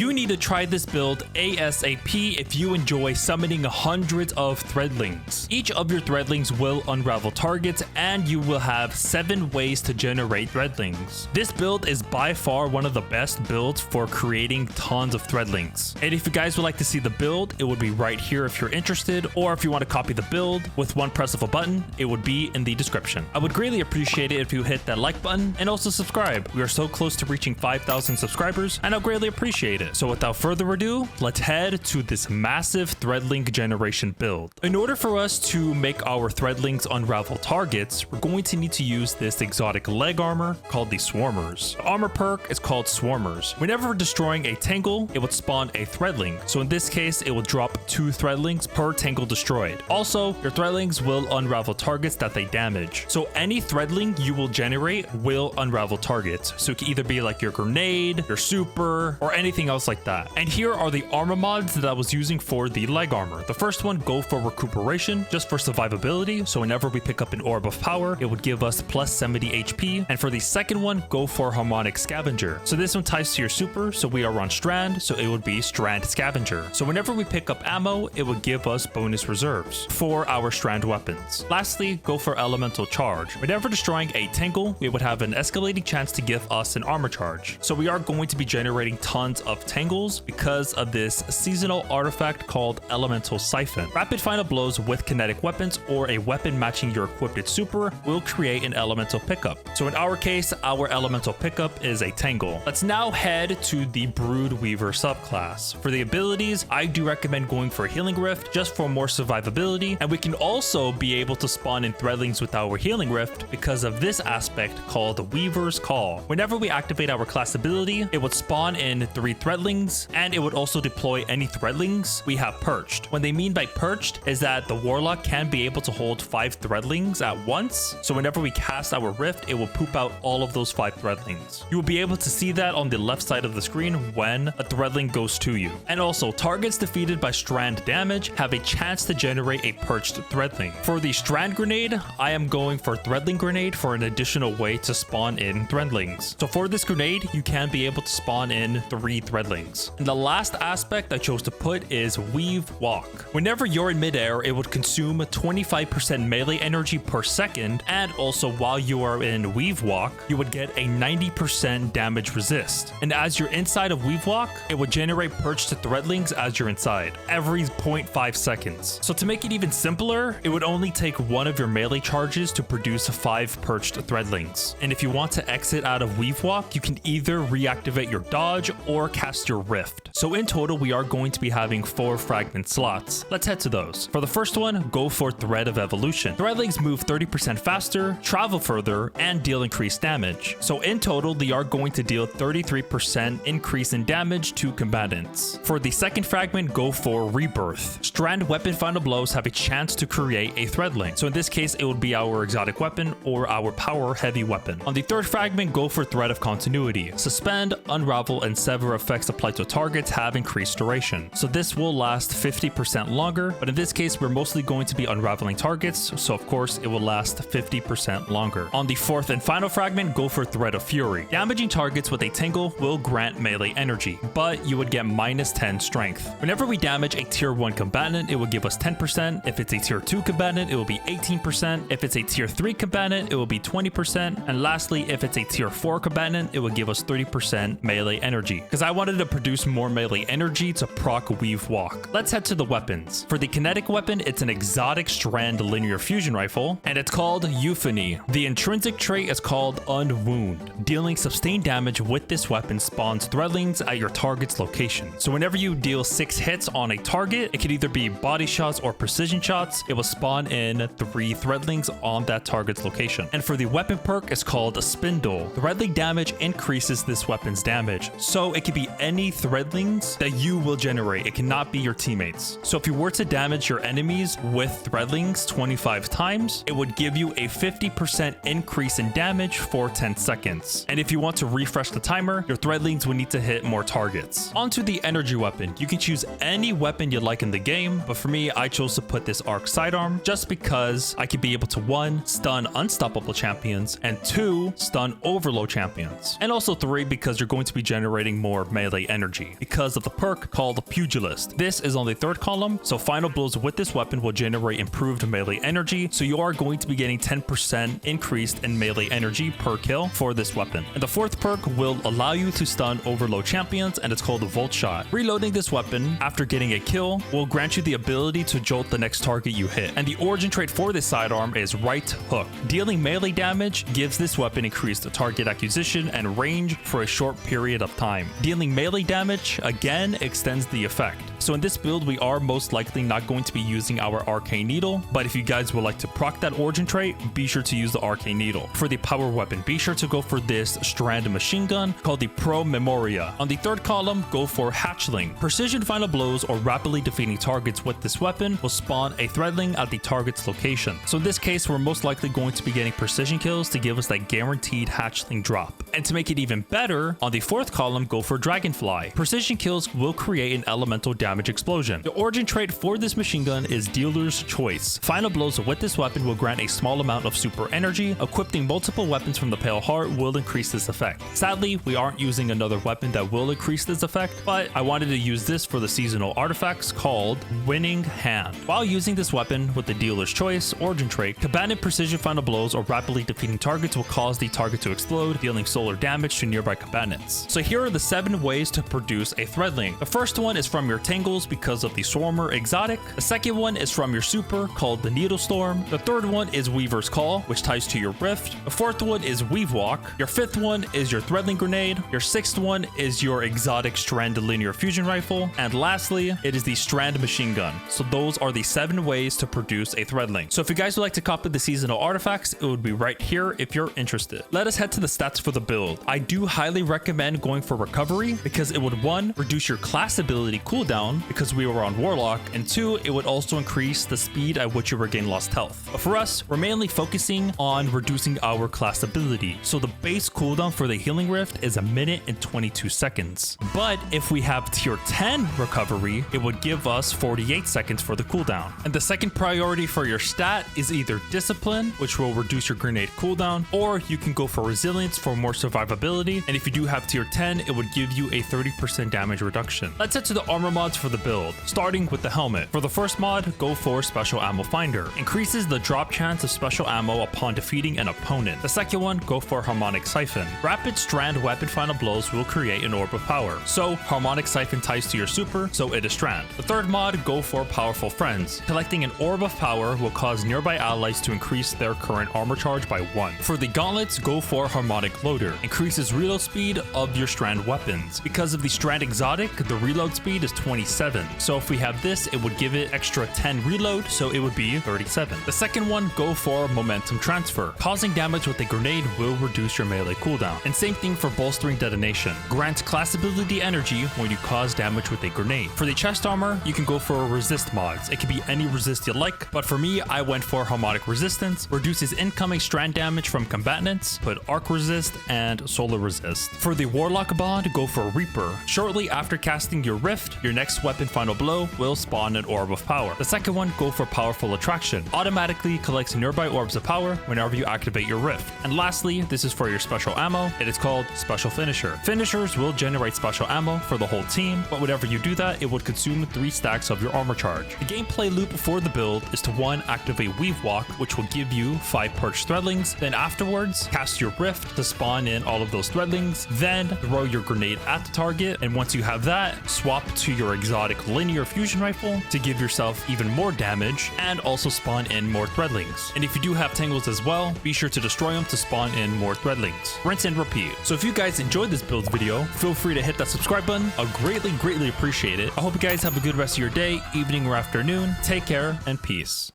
You need to try this build ASAP if you enjoy summoning hundreds of Threadlings. Each of your Threadlings will unravel targets, and you will have 7 ways to generate Threadlings. This build is by far one of the best builds for creating tons of Threadlings. And if you guys would like to see the build, it would be right here if you're interested, or if you want to copy the build with one press of a button, it would be in the description. I would greatly appreciate it if you hit that like button and also subscribe. We are so close to reaching 5,000 subscribers, and I'll greatly appreciate it. So without further ado, let's head to this massive Threadling generation build. In order for us to make our Threadlings unravel targets, we're going to need to use this exotic leg armor called the Swarmers. The armor perk is called Swarmers. Whenever destroying a tangle, it would spawn a Threadling. So in this case, it will drop 2 Threadlings per tangle destroyed. Also, your Threadlings will unravel targets that they damage. So any Threadling you will generate will unravel targets. So it can either be like your grenade, your super, or anything else like that. And here are the armor mods that I was using for the leg armor. The first one, go for recuperation, just for survivability. So whenever we pick up an orb of power, it would give us plus 70 HP. And for the second one, go for harmonic scavenger. So this one ties to your super. So we are on Strand, so it would be Strand scavenger. So whenever we pick up ammo, it would give us bonus reserves for our Strand weapons. Lastly, go for elemental charge. Whenever destroying a tangle, we would have an escalating chance to give us an armor charge. So we are going to be generating tons of tangles because of this seasonal artifact called Elemental Siphon. Rapid final blows with kinetic weapons or a weapon matching your equipped super will create an elemental pickup. So in our case, our elemental pickup is a tangle. Let's now head to the Broodweaver subclass. For the abilities, I do recommend going for Healing Rift just for more survivability, and we can also be able to spawn in Threadlings with our Healing Rift because of this aspect called Weaver's Call. Whenever we activate our class ability, it would spawn in 3 Threadlings, and it would also deploy any Threadlings we have perched. What they mean by perched is that the Warlock can be able to hold 5 Threadlings at once, so whenever we cast our Rift, it will poop out all of those 5 Threadlings. You will be able to see that on the left side of the screen when a Threadling goes to you. And also, targets defeated by Strand damage have a chance to generate a perched Threadling. For the Strand grenade, I am going for Threadling grenade for an additional way to spawn in Threadlings. So for this grenade, you can be able to spawn in 3 Threadlings. And the last aspect I chose to put is Weave Walk. Whenever you're in midair, it would consume 25% melee energy per second, and also while you are in Weave Walk, you would get a 90% damage resist. And as you're inside of Weave Walk, it would generate perched Threadlings as you're inside, every 0.5 seconds. So to make it even simpler, it would only take one of your melee charges to produce 5 perched Threadlings. And if you want to exit out of Weave Walk, you can either reactivate your dodge or cast your Rift. So in total, we are going to be having 4 fragment slots. Let's head to those. For the first one, go for Thread of Evolution. Threadlings move 30% faster, travel further, and deal increased damage. So in total, they are going to deal 33% increase in damage to combatants. For the second fragment, go for Rebirth. Strand weapon final blows have a chance to create a Threadling. So in this case, it would be our exotic weapon or our power heavy weapon. On the third fragment, go for Thread of Continuity. Suspend, unravel, and sever effects applied to targets have increased duration. So this will last 50% longer, but in this case, we're mostly going to be unraveling targets. So of course, it will last 50% longer. On the fourth and final fragment, go for Thread of Fury. Damaging targets with a tingle will grant melee energy, but you would get minus 10 strength. Whenever we damage a tier 1 combatant, it will give us 10%. If it's a tier 2 combatant, it will be 18%. If it's a tier 3 combatant, it will be 20%. And lastly, if it's a tier 4 combatant, it will give us 30% melee energy. Because I wanted to produce more melee energy to proc Weave Walk. Let's head to the weapons. For the kinetic weapon, it's an exotic Strand linear fusion rifle, and it's called Euphony. The intrinsic trait is called Unwound. Dealing sustained damage with this weapon spawns Threadlings at your target's location. So whenever you deal 6 hits on a target, it can either be body shots or precision shots. It will spawn in 3 Threadlings on that target's location. And for the weapon perk, it's called a Spindle. Threadling damage increases this weapon's damage. So it can be any Threadlings that you will generate. It cannot be your teammates. So if you were to damage your enemies with Threadlings 25 times, it would give you a 50% increase in damage for 10 seconds. And if you want to refresh the timer, your Threadlings would need to hit more targets. Onto the energy weapon. You can choose any weapon you like in the game, but for me, I chose to put this Arc Sidearm just because I could be able to 1, stun unstoppable champions, and 2, stun overload champions. And also 3, because you're going to be generating more melee melee energy because of the perk called Pugilist. This is on the third column, so final blows with this weapon will generate improved melee energy, so you are going to be getting 10% increased in melee energy per kill for this weapon. And the fourth perk will allow you to stun overload champions, and it's called the Volt Shot. Reloading this weapon after getting a kill will grant you the ability to jolt the next target you hit. And the origin trait for this sidearm is Right Hook. Dealing melee damage gives this weapon increased target acquisition and range for a short period of time. Dealing melee damage again extends the effect. So in this build, we are most likely not going to be using our Arcane Needle, but if you guys would like to proc that origin trait, be sure to use the Arcane Needle. For the power weapon, be sure to go for this Strand machine gun called the Pro Memoria. On the third column, go for Hatchling. Precision final blows or rapidly defeating targets with this weapon will spawn a Threadling at the target's location. So in this case, we're most likely going to be getting precision kills to give us that guaranteed Hatchling drop. And to make it even better, on the fourth column, go for Dragonfly. Precision kills will create an elemental damage explosion. The origin trait for this machine gun is Dealer's Choice. Final blows with this weapon will grant a small amount of super energy. Equipping multiple weapons from the Pale Heart will increase this effect. Sadly, we aren't using another weapon that will increase this effect, but I wanted to use this for the seasonal artifacts called Winning Hand. While using this weapon with the Dealer's Choice origin trait, combatant precision final blows or rapidly defeating targets will cause the target to explode, dealing solar damage to nearby combatants. So here are the 7 ways to produce a Threadling. The first one is from your Tangles because of the Swarmer exotic. The second one is from your super called the Needle Storm. The third one is Weaver's Call, which ties to your Rift. The fourth one is Weave Walk. Your fifth one is your Threadling Grenade. Your sixth one is your exotic Strand Linear Fusion Rifle. And lastly, it is the Strand Machine Gun. So those are the 7 ways to produce a Threadling. So if you guys would like to copy the seasonal artifacts, it would be right here if you're interested. Let us head to the stats for the build. I do highly recommend going for Recovery because it would 1, reduce your class ability cooldown because we were on Warlock, and 2, it would also increase the speed at which you regain lost health. But for us, we're mainly focusing on reducing our class ability. So the base cooldown for the Healing Rift is 1 minute and 22 seconds. But if we have tier 10 Recovery, it would give us 48 seconds for the cooldown. And the second priority for your stat is either Discipline, which will reduce your grenade cooldown, or you can go for Resilience for more survivability. And if you do have tier 10, it would give you a 30% damage reduction. Let's head to the armor mods for the build, starting with the helmet. For the first mod, go for Special Ammo Finder. Increases the drop chance of special ammo upon defeating an opponent. The second one, go for Harmonic Siphon. Rapid Strand weapon final blows will create an orb of power. So Harmonic Siphon ties to your super, so it is Strand. The third mod, go for Powerful Friends. Collecting an orb of power will cause nearby allies to increase their current armor charge by 1. For the Gauntlets, go for Harmonic Loader. Increases reload speed of your Strand weapons. Because of the Strand exotic, the reload speed is 27. So if we have this, it would give it extra 10 reload, so it would be 37. The second one, go for Momentum Transfer. Causing damage with a grenade will reduce your melee cooldown. And same thing for Bolstering Detonation. Grants class ability energy when you cause damage with a grenade. For the chest armor, you can go for resist mods. It can be any resist you like, but for me, I went for Harmonic Resistance. Reduces incoming strand damage from combatants, put Arc Resist and Solar Resist. For the Warlock mod, go for Reaper. Shortly after casting your Rift, your next weapon final blow will spawn an Orb of Power. The second one, go for Powerful Attraction. Automatically collects nearby orbs of power whenever you activate your Rift. And lastly, this is for your special ammo. It is called Special Finisher. Finishers will generate special ammo for the whole team, but whenever you do that, it would consume 3 stacks of your armor charge. The gameplay loop for the build is to 1, activate Weave Walk, which will give you 5 perched Threadlings. Then afterwards, cast your Rift to spawn in all of those Threadlings. Then throw your grenade at the target, and once you have that, swap to your exotic Linear Fusion Rifle to give yourself even more damage and also spawn in more Threadlings. And if you do have Tangles as well, be sure to destroy them to spawn in more Threadlings. Rinse and repeat. So if you guys enjoyed this build video, feel free to hit that subscribe button. I'll greatly appreciate it. I hope you guys have a good rest of your day, evening, or afternoon. Take care and peace.